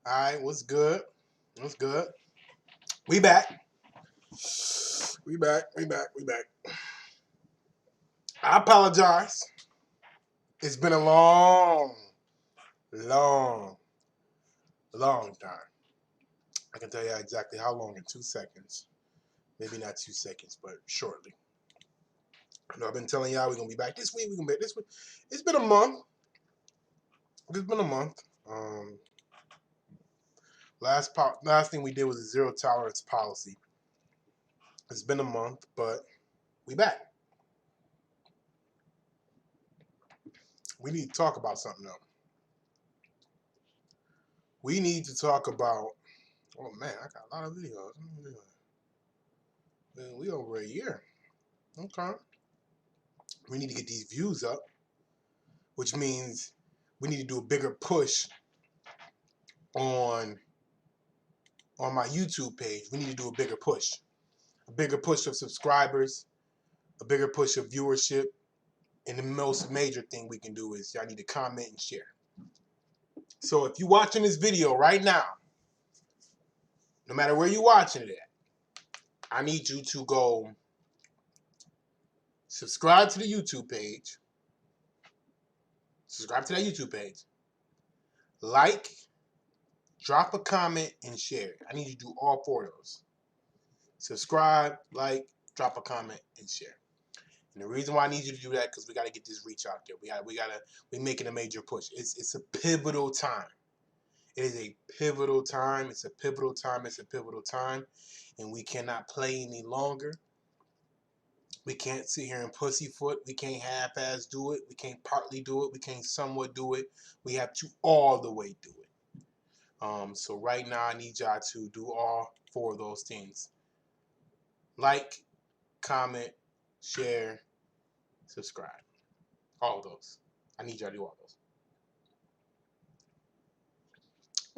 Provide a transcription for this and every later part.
All right, what's good? What's good? We back. We back. We back. We back. I apologize. It's been a long, long time. I can tell you exactly how long in 2 seconds. Maybe not 2 seconds, but shortly. I know I've been telling y'all we're gonna be back this week. We're gonna be back this week. It's been a month. It's been a month. Last thing we did was a zero tolerance policy. It's been a month, but we back. We need to talk about something though. We need to talk about. Oh man, I got a lot of videos. Man, we over a year. Okay. We need to get these views up, which means we need to do a bigger push on my YouTube page. We need to do a bigger push. A bigger push of subscribers, a bigger push of viewership. And the most major thing we can do is y'all need to comment and share. So if you're watching this video right now, no matter where you're watching it at, I need you to go subscribe to the YouTube page. Subscribe to that YouTube page. Like, drop a comment, and share. I need you to do all four of those. Subscribe, like, drop a comment, and share. And the reason why I need you to do that because we got to get this reach out there. We're making a major push. It's a pivotal time. It is a pivotal time. It's a pivotal time. It's a pivotal time. And we cannot play any longer. We can't sit here and pussyfoot. We can't half-ass do it. We can't partly do it. We can't somewhat do it. We have to all the way do it. So right now, I need y'all to do all four of those things. Like, comment, share, subscribe. All of those. I need y'all to do all those.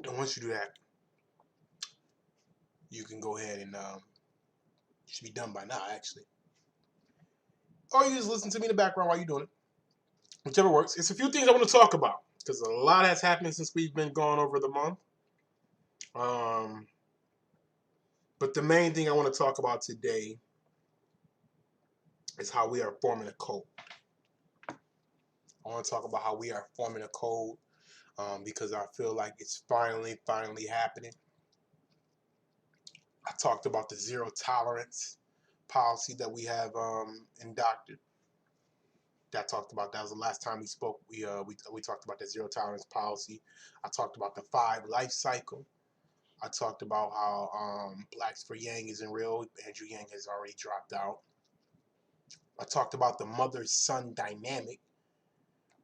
And once you do that, you can go ahead and it should be done by now, actually. Or you just listen to me in the background while you're doing it. Whichever works. It's a few things I want to talk about because a lot has happened since we've been gone over the month. But the main thing I want to talk about today is how we are forming a code. I want to talk about how we are forming a code because I feel like it's finally happening. I talked about the zero tolerance policy that we have indocted. That was the last time we spoke. We talked about the zero tolerance policy. I talked about the 5 life cycle. I talked about how Blacks for Yang isn't real. Andrew Yang has already dropped out. I talked about the mother-son dynamic.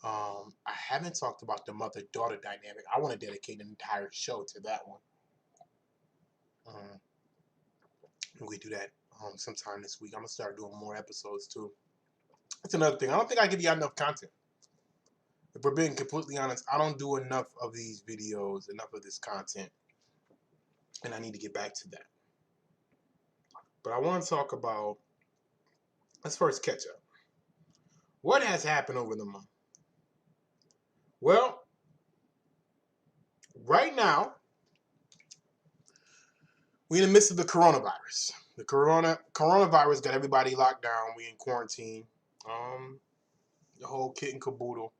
I haven't talked about the mother-daughter dynamic. I want to dedicate an entire show to that one. We do that sometime this week. I'm gonna start doing more episodes too. That's another thing. I don't think I give you enough content. If we're being completely honest, I don't do enough of these videos, enough of this content, and I need to get back to that. But I want to talk about. Let's first catch up. What has happened over the month? Well, right now, we're in the midst of the coronavirus. The coronavirus got everybody locked down. We in quarantine. The whole kit and caboodle.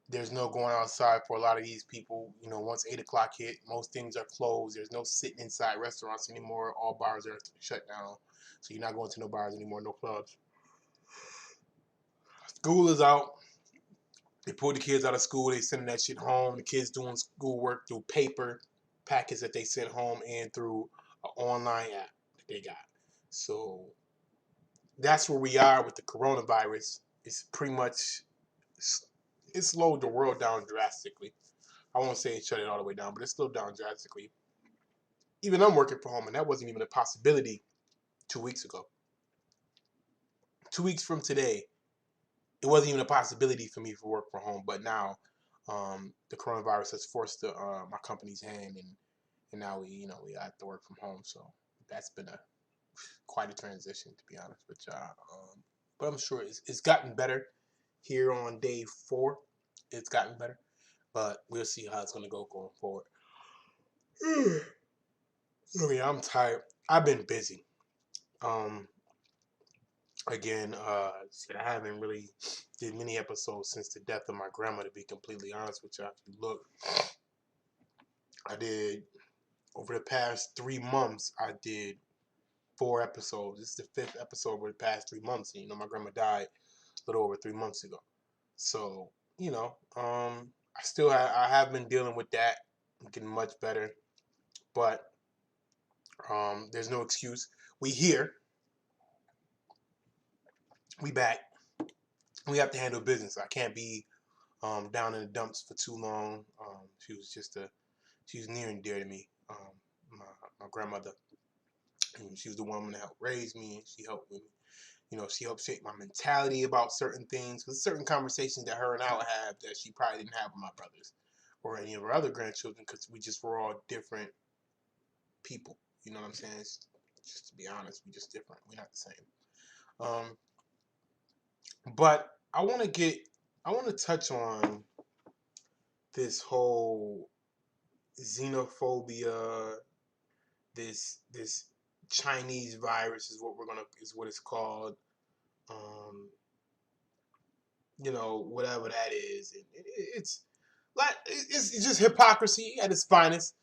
There's no going outside for a lot of these people. You know, once 8 o'clock hit, most things are closed. There's no sitting inside restaurants anymore. All bars are shut down. So you're not going to no bars anymore, no clubs. School is out. They pulled the kids out of school. They sending that shit home. The kids doing schoolwork through paper packets that they sent home and through an online app that they got. So that's where we are with the coronavirus. It's pretty much, it slowed the world down drastically. I won't say it shut it all the way down, but it's slowed down drastically. Even I'm working from home, and that wasn't even a possibility 2 weeks ago. 2 weeks from today, it wasn't even a possibility for me to work from home. But now, the coronavirus has forced my company's hand, and now we have to work from home. So that's been quite a transition, to be honest with y'all. But I'm sure it's gotten better here on day 4. It's gotten better. but we'll see how it's gonna go going forward. Oh yeah, I'm tired. I've been busy. Um, again, shit, I haven't really did many episodes since the death of my grandma. To be completely honest with you, if you look, I did over the past 3 months. I did 4 episodes. This is the 5th episode over the past 3 months. And, my grandma died a little over 3 months ago. So, I have been dealing with that. I'm getting much better, but there's no excuse. We here. We back. We have to handle business. I can't be down in the dumps for too long. She was near and dear to me. My grandmother. And she was the woman that helped raise me, and she helped me. She helped shape my mentality about certain things. Because certain conversations that her and I would have that she probably didn't have with my brothers or any of her other grandchildren, because we just were all different people. You know what I'm saying? Just to be honest, we're just different. We're not the same. But I want to touch on this whole xenophobia, this Chinese virus is what it's called. Whatever that is, it's like it's just hypocrisy at its finest.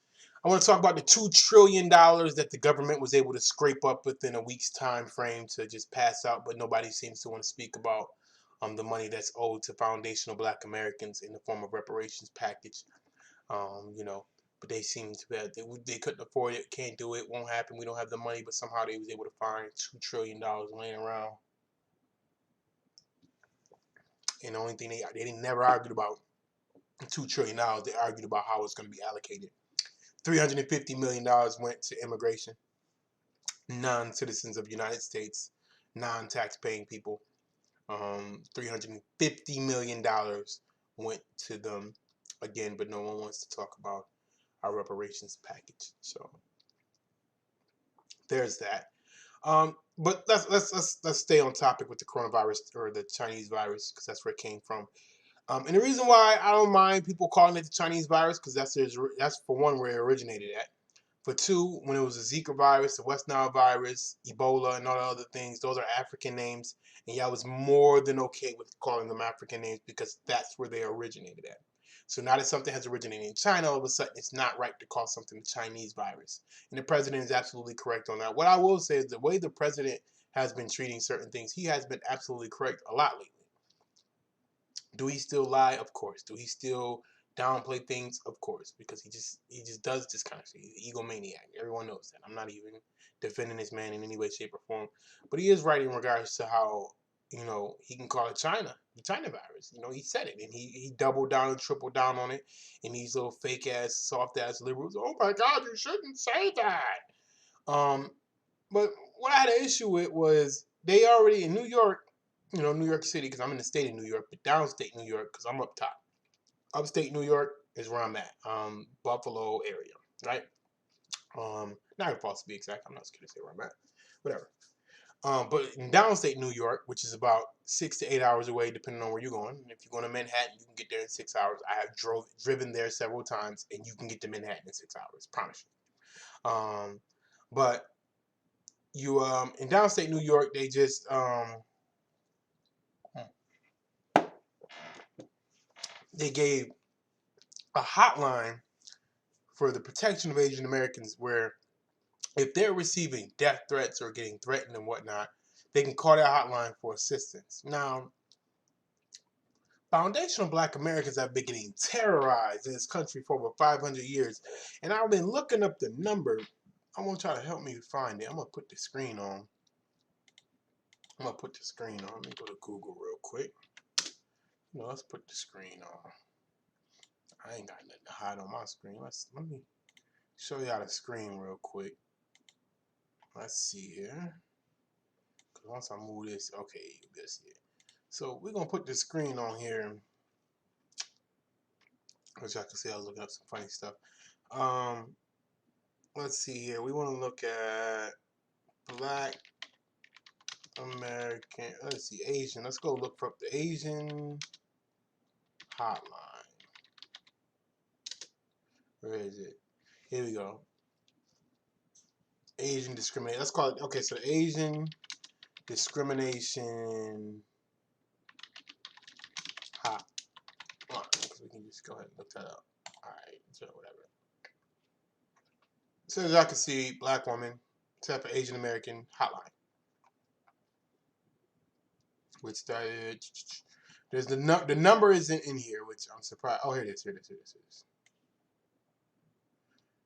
I want to talk about the $2 trillion that the government was able to scrape up within a week's time frame to just pass out, but nobody seems to want to speak about the money that's owed to foundational Black Americans in the form of reparations package. But they seem to be they couldn't afford it, can't do it, won't happen. We don't have the money, but somehow they was able to find $2 trillion laying around. And the only thing they never argued about $2 trillion. They argued about how it's going to be allocated. $350 million went to immigration, non-citizens of the United States, non-tax-paying people. $350 million went to them again, but no one wants to talk about our reparations package. So there's that. But let's stay on topic with the coronavirus or the Chinese virus, because that's where it came from. And the reason why I don't mind people calling it the Chinese virus, because that's for one where it originated at. For two, when it was the Zika virus, the West Nile virus, Ebola, and all the other things, those are African names, and y'all was more than okay with calling them African names because that's where they originated at. So now that something has originated in China, all of a sudden it's not right to call something the Chinese virus. And the president is absolutely correct on that. What I will say is the way the president has been treating certain things, he has been absolutely correct a lot lately. Do he still lie? Of course. Do he still downplay things? Of course, because he just does this kind of shit. He's an egomaniac. Everyone knows that. I'm not even defending this man in any way, shape, or form. But he is right in regards to how, he can call it China, the China virus. He said it, and he doubled down and tripled down on it. And these little fake ass, soft ass liberals, oh my God, you shouldn't say that. But what I had an issue with was they already in New York, New York City, because I'm in the state of New York, but downstate New York, because I'm up top. Upstate New York is where I'm at, Buffalo area, right? Niagara Falls to be exact. I'm not scared to say where I'm at. Whatever. But in downstate New York, which is about 6 to 8 hours away, depending on where you're going. If you're going to Manhattan, you can get there in 6 hours. I have driven there several times, and you can get to Manhattan in 6 hours. Promise you. But you in downstate New York, they just they gave a hotline for the protection of Asian Americans where if they're receiving death threats or getting threatened and whatnot, they can call that hotline for assistance. Now, foundational Black Americans have been getting terrorized in this country for over 500 years, and I've been looking up the number. I'm going to try to help me find it. I'm going to put the screen on. Let me go to Google real quick. Let's put the screen on. I ain't got nothing to hide on my screen. Let me show y'all the screen real quick. Let's see here. Because once I move this, okay, you'll be able to see it. So we're going to put the screen on here. Which I can see I was looking up some funny stuff. Let's see here. We want to look at Black American. Let's see, Asian. Let's go look for the Asian hotline. Where is it? Here we go. Asian discrimination. Let's call it. Okay, so Asian discrimination hot. We can just go ahead and look that up. All right, so whatever. So as I can see, black woman, type of Asian American hotline. Which started. There's the number isn't in here, which I'm surprised. Oh, here it is. Here it is. Here it is.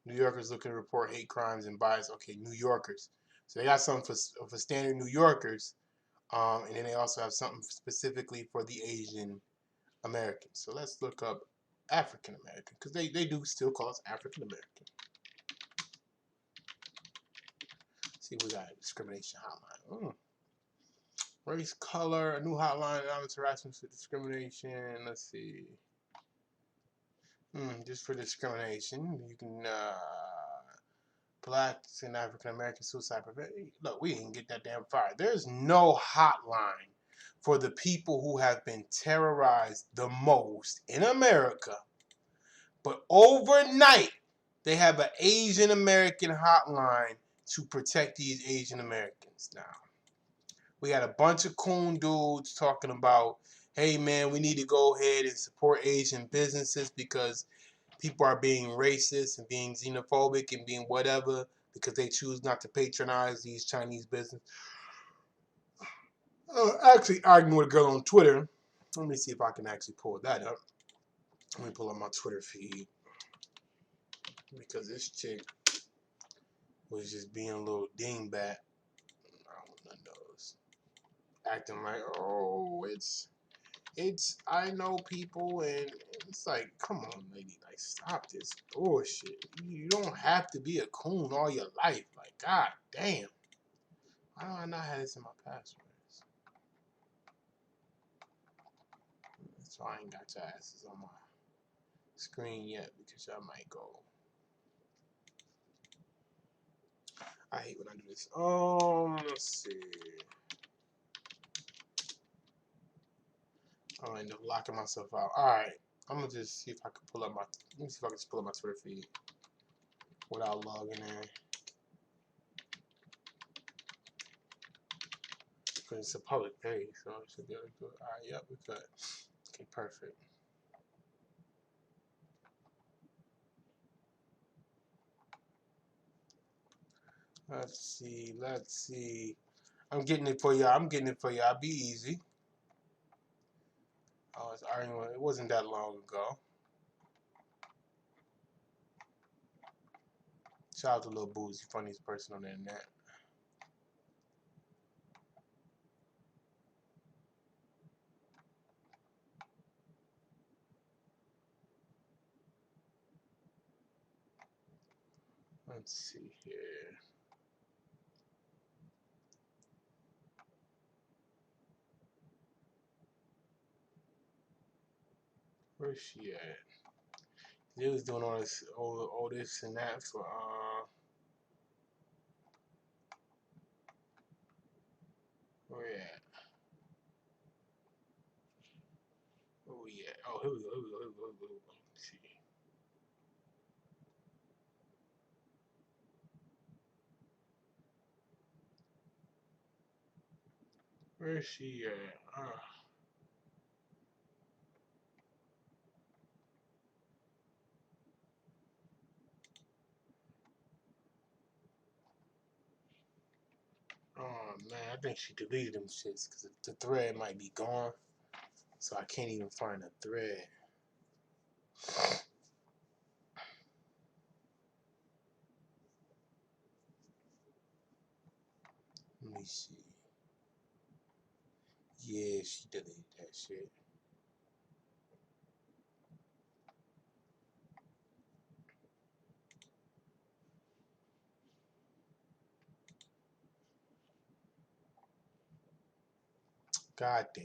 New Yorkers looking to report hate crimes and bias. Okay, New Yorkers. So they got something for standard New Yorkers, and then they also have something specifically for the Asian Americans. So let's look up African American because they do still call us African American. See, we got a discrimination hotline. Race, color, a new hotline, anonymous harassment for discrimination. Let's see. Just for discrimination, you can blacks and African American suicide prevention. Look, we didn't get that damn far. There's no hotline for the people who have been terrorized the most in America. But overnight, they have an Asian American hotline to protect these Asian Americans now. We had a bunch of coon dudes talking about, hey man, we need to go ahead and support Asian businesses because people are being racist and being xenophobic and being whatever because they choose not to patronize these Chinese businesses. Actually arguing with a girl on Twitter. Let me see if I can actually pull that up. Let me pull up my Twitter feed because this chick was just being a little dingbat. I don't know, acting like, oh, it's I know people, and it's like, come on, lady, like, stop this bullshit. You don't have to be a coon all your life. Like, god damn. Why do I not have this in my passwords? So I ain't got your asses on my screen yet because y'all might go. I hate when I do this. Let's see. Oh, I end up locking myself out. Alright. I'm gonna just see if I can pull up my. Let me see if I can just pull up my Twitter feed without logging in. Because it's a public page, so I should be able to do it. Alright, yep, we could. Okay, perfect. Let's see. I'm getting it for y'all. Be easy. I was arguing. It wasn't that long ago. Shout out to Lil Boozy, funniest person on the internet. Let's see here. Where's she at? They was doing all this and that for where at? Oh yeah. Oh, here we go. Let's see. Where's she at? Oh man, I think she deleted them shits because the thread might be gone, so I can't even find a thread. Let me see. Yeah, she deleted that shit. God damn.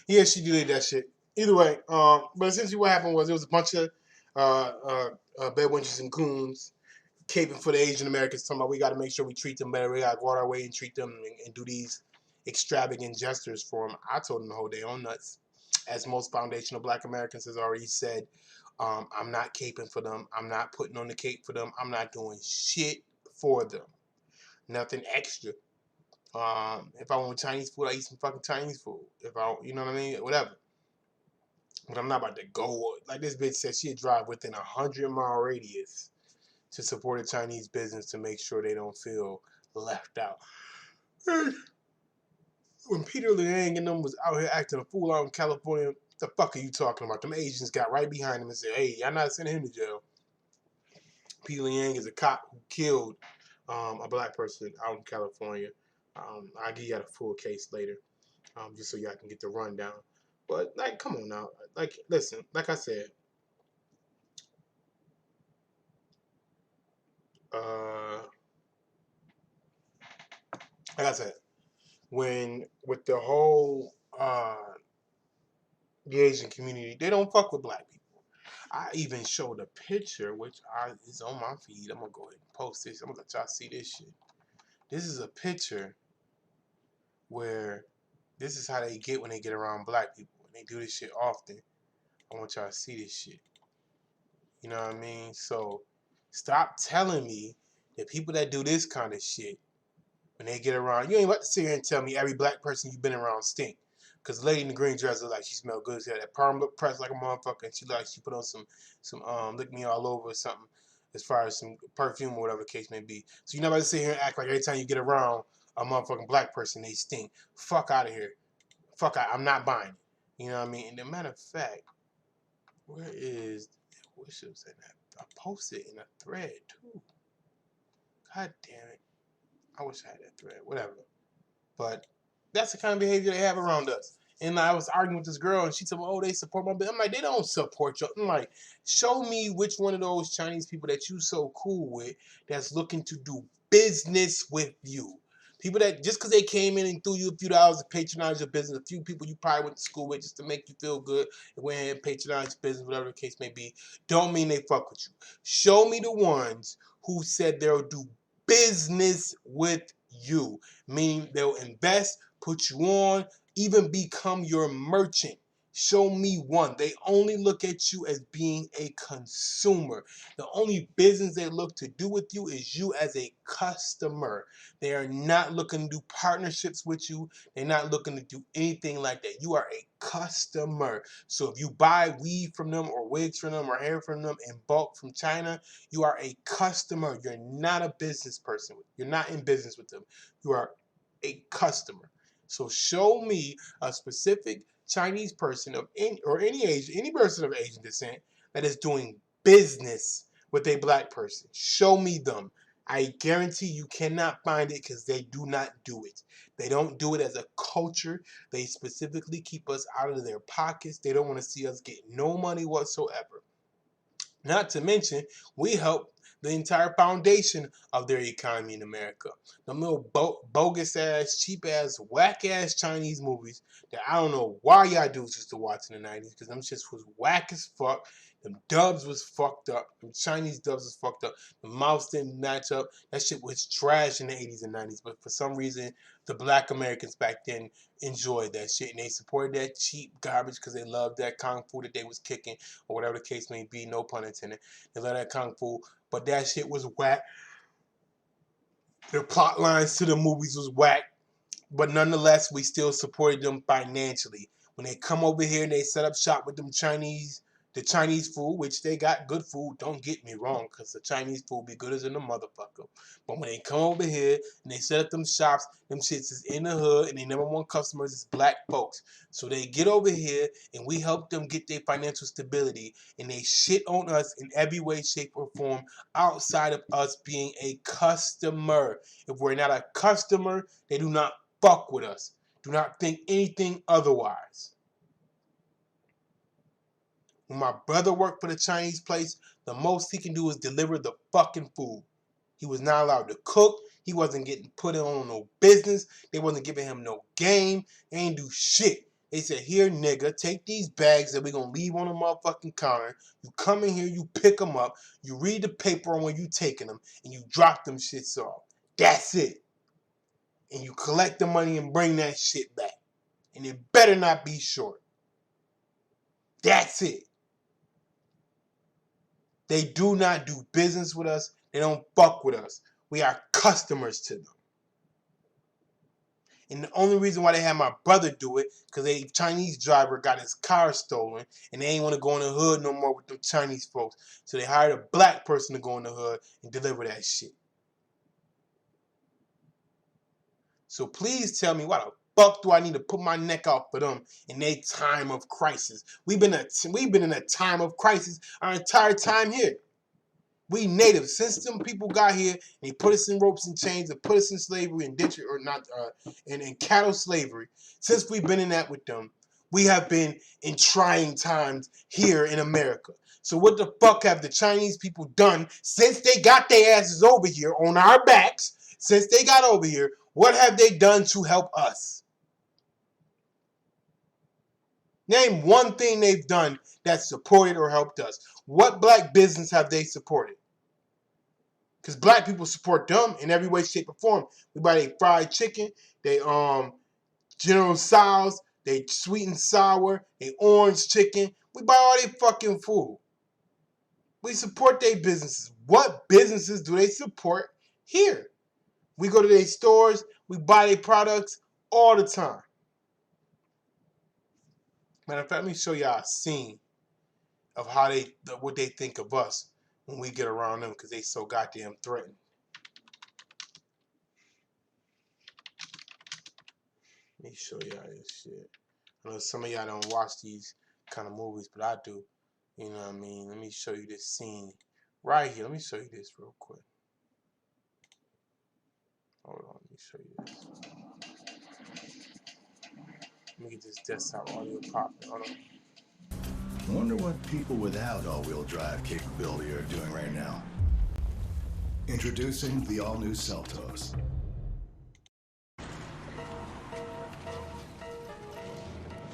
Yeah, she deleted that shit. Either way, but essentially what happened was it was a bunch of bedwenches and coons caping for the Asian Americans, talking about we got to make sure we treat them better. We got to go out our way and treat them and do these extravagant gestures for them. I told them to hold their own nuts. As most foundational Black Americans has already said, I'm not caping for them. I'm not putting on the cape for them. I'm not doing shit for them. Nothing extra. If I want Chinese food, I eat some fucking Chinese food. If I, you know what I mean, whatever. But I'm not about to go like this bitch said. She'd drive within 100-mile radius to support a Chinese business to make sure they don't feel left out. When Peter Liang and them was out here acting a fool out in California, the fuck are you talking about? Them Asians got right behind him and said, "Hey, y'all not sending him to jail." Peter Liang is a cop who killed a black person out in California. I'll give you a full case later, just so y'all can get the rundown. But like, come on now, like, listen, like I said, when with the whole the Asian community, they don't fuck with black people. I even showed a picture, which is on my feed. I'm gonna go ahead and post this. I'm gonna let y'all see this shit. This is a picture where this is how they get when they get around black people. And they do this shit often. I want y'all to see this shit. You know what I mean? So stop telling me that people that do this kind of shit, when they get around, you ain't about to sit here and tell me every black person you've been around stink. Cause the lady in the green dress look like she smelled good. She had that perm look pressed like a motherfucker, and she put on some lick me all over or something, as far as some perfume or whatever the case may be. So you're not about to sit here and act like every time you get around a motherfucking black person they stink. Fuck out of here. Fuck out. I'm not buying it. You know what I mean? And the matter of fact, where is I wish it was in that. I posted in a thread too. God damn it. I wish I had that thread. Whatever. But that's the kind of behavior they have around us. And I was arguing with this girl, and she told me, "Oh, they support my business." I'm like, "They don't support you." I'm like, "Show me which one of those Chinese people that you so cool with that's looking to do business with you. People that just because they came in and threw you a few dollars to patronize your business, a few people you probably went to school with just to make you feel good and went ahead and patronize your business, whatever the case may be, don't mean they fuck with you. Show me the ones who said they'll do business with you, meaning they'll invest, put you on, even become your merchant. Show me one. They only look at you as being a consumer. The only business they look to do with you is you as a customer. They are not looking to do partnerships with you. They're not looking to do anything like that. You are a customer. So if you buy weave from them or wigs from them or hair from them in bulk from China, you are a customer. You're not a business person. You're not in business with them. You are a customer. So show me a specific Chinese person of any Asian, any person of Asian descent that is doing business with a black person. Show me them. I guarantee you cannot find it because they do not do it. They don't do it as a culture. They specifically keep us out of their pockets. They don't want to see us get no money whatsoever. Not to mention, we help the entire foundation of their economy in America. Them little bogus ass, cheap ass, whack ass Chinese movies that I don't know why y'all dudes used to watch in the 90s because them shits was whack as fuck. Them dubs was fucked up. Them Chinese dubs was fucked up. The mouths didn't match up. That shit was trash in the 80s and 90s. But for some reason, the black Americans back then enjoyed that shit and they supported that cheap garbage because they loved that kung fu that they was kicking or whatever the case may be, no pun intended. They love that kung fu, but that shit was whack. The plot lines to the movies was whack, but nonetheless, we still supported them financially. When they come over here and they set up shop with them the Chinese food, which they got good food, don't get me wrong, because the Chinese food be good as in the motherfucker. But when they come over here and they set up them shops, them shits is in the hood and they number one customers is black folks. So they get over here and we help them get their financial stability and they shit on us in every way, shape, or form outside of us being a customer. If we're not a customer, they do not fuck with us. Do not think anything otherwise. When my brother worked for the Chinese place, the most he can do is deliver the fucking food. He was not allowed to cook. He wasn't getting put on no business. They wasn't giving him no game. They ain't do shit. They said, "Here, nigga, take these bags that we gonna leave on the motherfucking counter. You come in here, you pick them up, you read the paper on when you taking them, and you drop them shits off. That's it." and you collect the money and bring that shit back. And it better not be short. That's it. They do not do business with us. They don't fuck with us. We are customers to them. And the only reason why they had my brother do it, because a Chinese driver got his car stolen, and they ain't want to go in the hood no more with them Chinese folks. So they hired a black person to go in the hood and deliver that shit. So please tell me, why the fuck do I need to put my neck out for them in their time of crisis? We've been in a time of crisis our entire time here. We natives, since them people got here and they put us in ropes and chains and put us in slavery and in cattle slavery. Since we've been in that with them, we have been in trying times here in America. So what the fuck have the Chinese people done since they got their asses over here on our backs? Since they got over here, what have they done to help us? Name one thing they've done that supported or helped us. What black business have they supported? Because black people support them in every way, shape, or form. We buy their fried chicken, they General Tso's, they sweet and sour, they orange chicken. We buy all their fucking food. We support their businesses. What businesses do they support here? We go to their stores, we buy their products all the time. Matter of fact, let me show y'all a scene of how what they think of us when we get around them, because they so goddamn threatened. Let me show y'all this shit. I know some of y'all don't watch these kind of movies, but I do. You know what I mean? Let me show you this scene right here. Let me show you this real quick. Hold on, let me show you this. Let me get this desktop audio popping. Hold on. I wonder what people without all-wheel drive capability are doing right now. Introducing the all-new Seltos.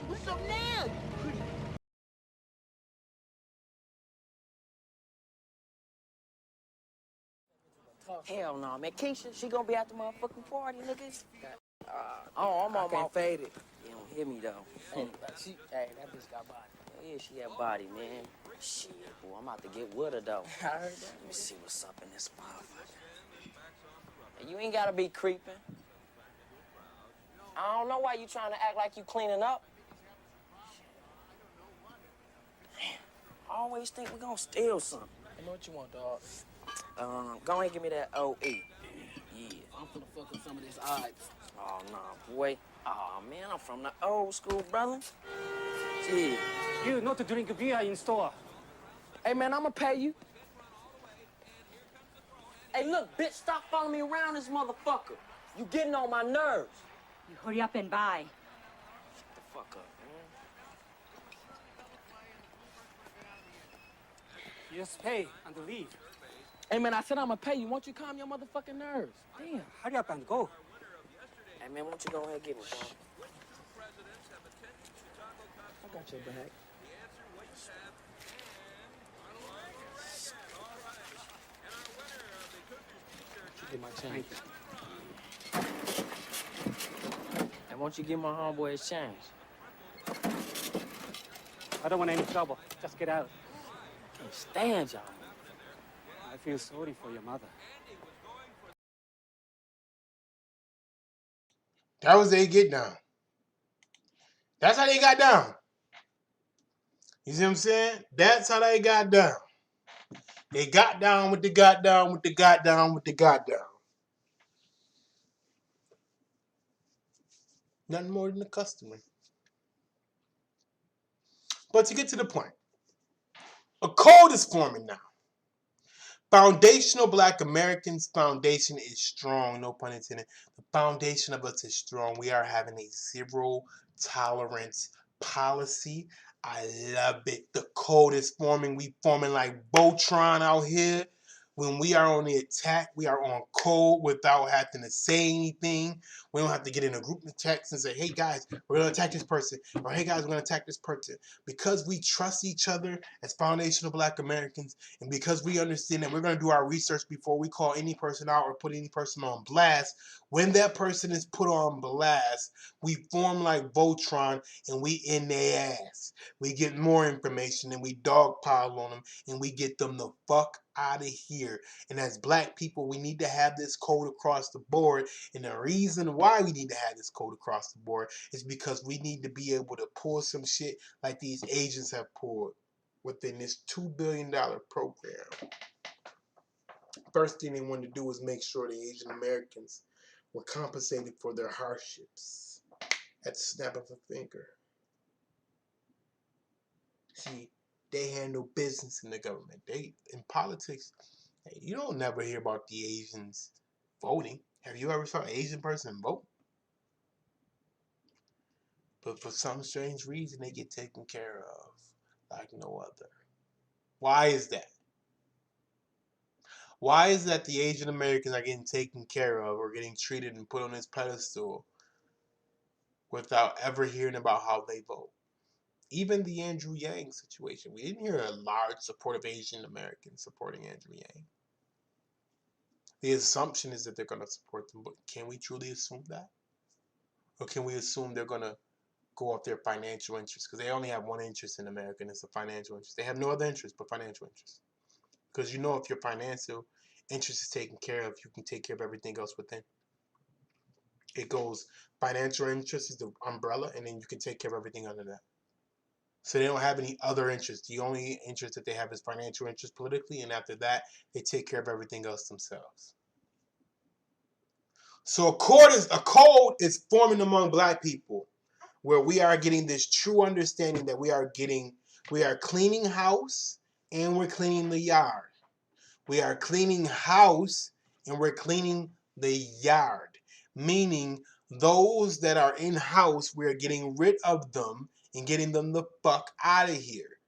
What's up now? Hell no, man. Keisha, she gonna be at the motherfucking party, niggas. Oh, I'm on my faded. You don't hear me, though. Hey, that bitch got body. Yeah, she had body, man. Shit, boy, I'm about to get with her, though. I heard that. Let me see what's up in this motherfucker. Hey, you ain't gotta be creeping. I don't know why you trying to act like you cleaning up. Damn, I always think we gonna steal something. I know what you want, dog. Go ahead and give me that OE. Yeah. I'm finna fuck with some of this odds. Oh, nah, boy. Oh, man, I'm from the old school, brother. Yeah. You not to drink beer in store. Hey, man, I'ma pay you. Hey, look, bitch, stop following me around this motherfucker. You getting on my nerves. You hurry up and buy. Shut the fuck up, man. Just pay and leave. Hey, man, I said I'ma pay you. Won't you calm your motherfucking nerves? Damn. Hurry up and go. Hey, man, won't you go ahead and get me, bro? I got your back. You get my change. And won't you give my homeboy his change? I don't want any trouble. Just get out. I can't stand y'all. I feel sorry for your mother. That was they get down. That's how they got down. You see what I'm saying? That's how they got down. They got down with the got down with the got down with the got down. Nothing more than the customer. But to get to the point, a code is forming now. Foundational Black Americans foundation is strong, no pun intended. The foundation of us is strong. We are having a zero tolerance policy. I love it. The code is forming. We forming like Voltron out here. When we are on the attack, we are on code without having to say anything. We don't have to get in a group of text and say, hey guys, we're going to attack this person. Or hey guys, we're going to attack this person. Because we trust each other as foundational Black Americans, and because we understand that we're going to do our research before we call any person out or put any person on blast, When that person is put on blast, we form like Voltron and we in their ass. We get more information and we dogpile on them and we get them the fuck out of here. And as black people, we need to have this code across the board. And the reason why we need to have this code across the board is because we need to be able to pull some shit like these agents have pulled within this $2 billion program. First thing they wanted to do was make sure the Asian Americans were compensated for their hardships at the snap of a finger. See, they had no business in the government. They in politics, you don't never hear about the Asians voting. Have you ever saw an Asian person vote? But for some strange reason, they get taken care of like no other. Why is that? Why is that the Asian Americans are getting taken care of or getting treated and put on this pedestal without ever hearing about how they vote? Even the Andrew Yang situation, we didn't hear a large support of Asian Americans supporting Andrew Yang. The assumption is that they're going to support them, but can we truly assume that? Or can we assume they're going to go off their financial interests? Because they only have one interest in America, and it's a financial interest. They have no other interest but financial interest. Because you know, if your financial interest is taken care of, you can take care of everything else within. It goes, financial interest is the umbrella, and then you can take care of everything under that. So they don't have any other interest. The only interest that they have is financial interest politically, and after that, they take care of everything else themselves. So a code is forming among black people where we are getting this true understanding that we are cleaning house and we're cleaning the yard. We are cleaning house and we're cleaning the yard. Meaning those that are in house, we're getting rid of them and getting them the fuck out of here.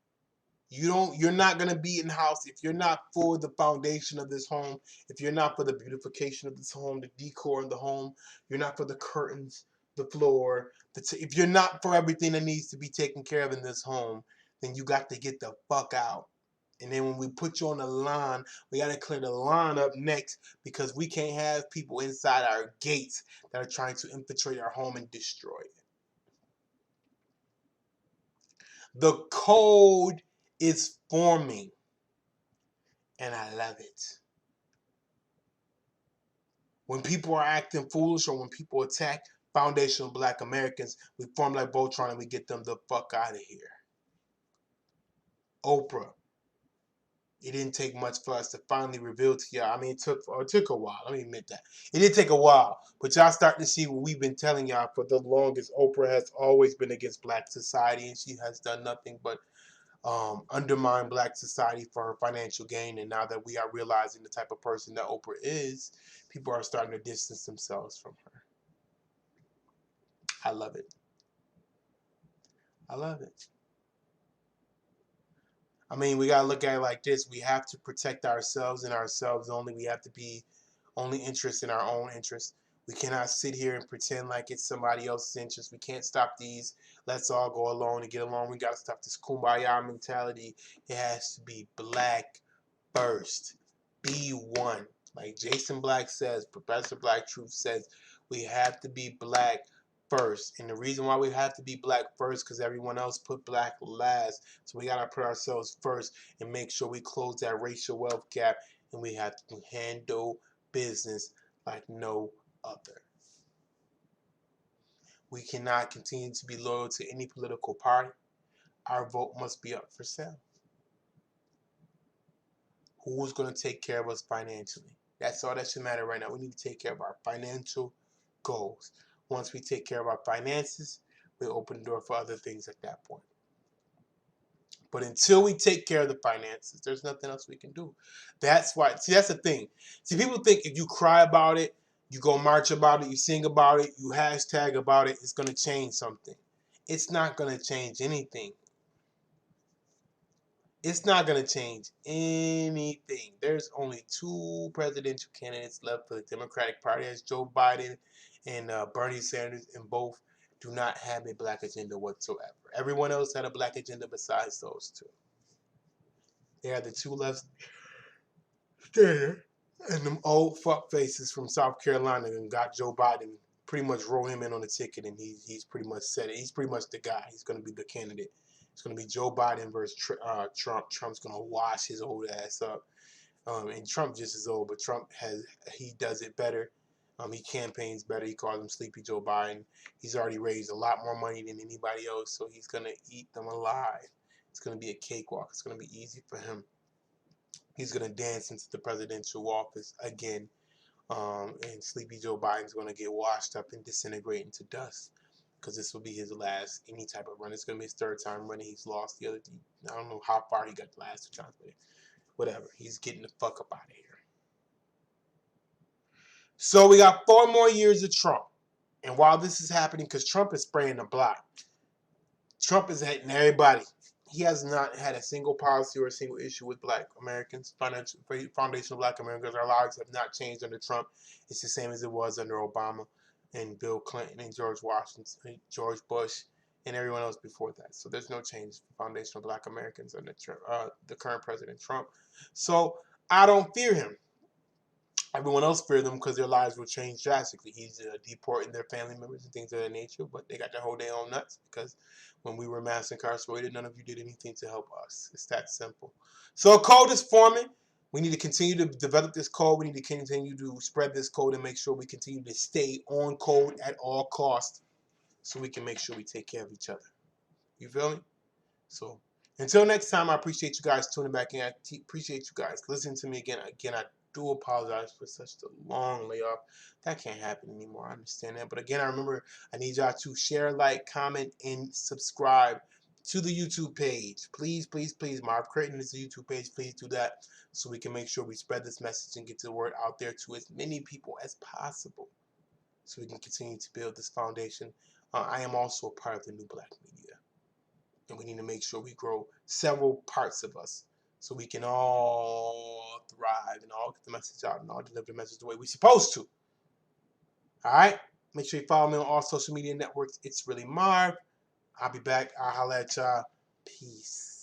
You're not gonna be in house if you're not for the foundation of this home, if you're not for the beautification of this home, the decor in the home, you're not for the curtains, the floor, if you're not for everything that needs to be taken care of in this home, then you got to get the fuck out. And then when we put you on the line, we got to clear the line up next because we can't have people inside our gates that are trying to infiltrate our home and destroy it. The code is forming, and I love it. When people are acting foolish or when people attack foundational black Americans, we form like Voltron and we get them the fuck out of here. Oprah. It didn't take much for us to finally reveal to y'all. I mean, it took a while. Let me admit that. It did take a while. But y'all starting to see what we've been telling y'all for the longest. Oprah has always been against black society, and she has done nothing but undermine black society for her financial gain. And now that we are realizing the type of person that Oprah is, people are starting to distance themselves from her. I love it. I love it. I mean, we got to look at it like this. We have to protect ourselves and ourselves only. We have to be only interested in our own interests. We cannot sit here and pretend like it's somebody else's interest. We can't stop these. Let's all go alone and get along. We got to stop this kumbaya mentality. It has to be black first. Be one. Like Jason Black says, Professor Black Truth says, we have to be black first. And the reason why we have to be black first because everyone else put black last. So we got to put ourselves first and make sure we close that racial wealth gap, and we have to handle business like no other. We cannot continue to be loyal to any political party. Our vote must be up for sale. Who's going to take care of us financially? That's all that should matter right now. We need to take care of our financial goals. Once we take care of our finances, we open the door for other things at that point. But until we take care of the finances, there's nothing else we can do. That's why, see, that's the thing. See, people think if you cry about it, you go march about it, you sing about it, you hashtag about it, it's going to change something. It's not going to change anything. It's not going to change anything. There's only two presidential candidates left for the Democratic Party. That's Joe Biden and Bernie Sanders, and both do not have a black agenda whatsoever. Everyone else had a black agenda besides those two. They are the two left standing. And them old fuck faces from South Carolina and got Joe Biden pretty much roll him in on the ticket, and he's pretty much said it. He's pretty much the guy. He's going to be the candidate. It's going to be Joe Biden versus Trump. Trump's going to wash his old ass up. And Trump just as old, but he does it better. He campaigns better. He calls him Sleepy Joe Biden. He's already raised a lot more money than anybody else, so he's going to eat them alive. It's going to be a cakewalk. It's going to be easy for him. He's going to dance into the presidential office again. And Sleepy Joe Biden's going to get washed up and disintegrate into dust, because this will be his last any type of run. It's going to be his third time running. He's lost the other two. I don't know how far he got the last 2 times, but whatever. He's getting the fuck up out of here. So we got 4 more years of Trump. And while this is happening, because Trump is spraying the block, Trump is hitting everybody. He has not had a single policy or a single issue with Black Americans, foundational Black Americans. Our lives have not changed under Trump. It's the same as it was under Obama and Bill Clinton and George Washington, George Bush, and everyone else before that. So there's no change for foundational Black Americans under the current President Trump. So I don't fear him. Everyone else fear them because their lives will change drastically. He's deporting their family members and things of that nature, but they got to hold their own nuts, because when we were mass incarcerated, none of you did anything to help us. It's that simple. So a code is forming. We need to continue to develop this code. We need to continue to spread this code and make sure we continue to stay on code at all costs, so we can make sure we take care of each other. You feel me? So until next time, I appreciate you guys tuning back in. I appreciate you guys listening to me again. I do apologize for such a long layoff. That can't happen anymore. I understand that. But again, I remember I need y'all to share, like, comment, and subscribe to the YouTube page. Please, please, please. Marv Creighton is the YouTube page. Please do that, so we can make sure we spread this message and get the word out there to as many people as possible, so we can continue to build this foundation. I am also a part of the New Black Media, and we need to make sure we grow several parts of us, so we can all thrive and all get the message out and all deliver the message the way we're supposed to. All right? Make sure you follow me on all social media networks. It's really Marv. I'll be back. I'll holla at y'all. Peace.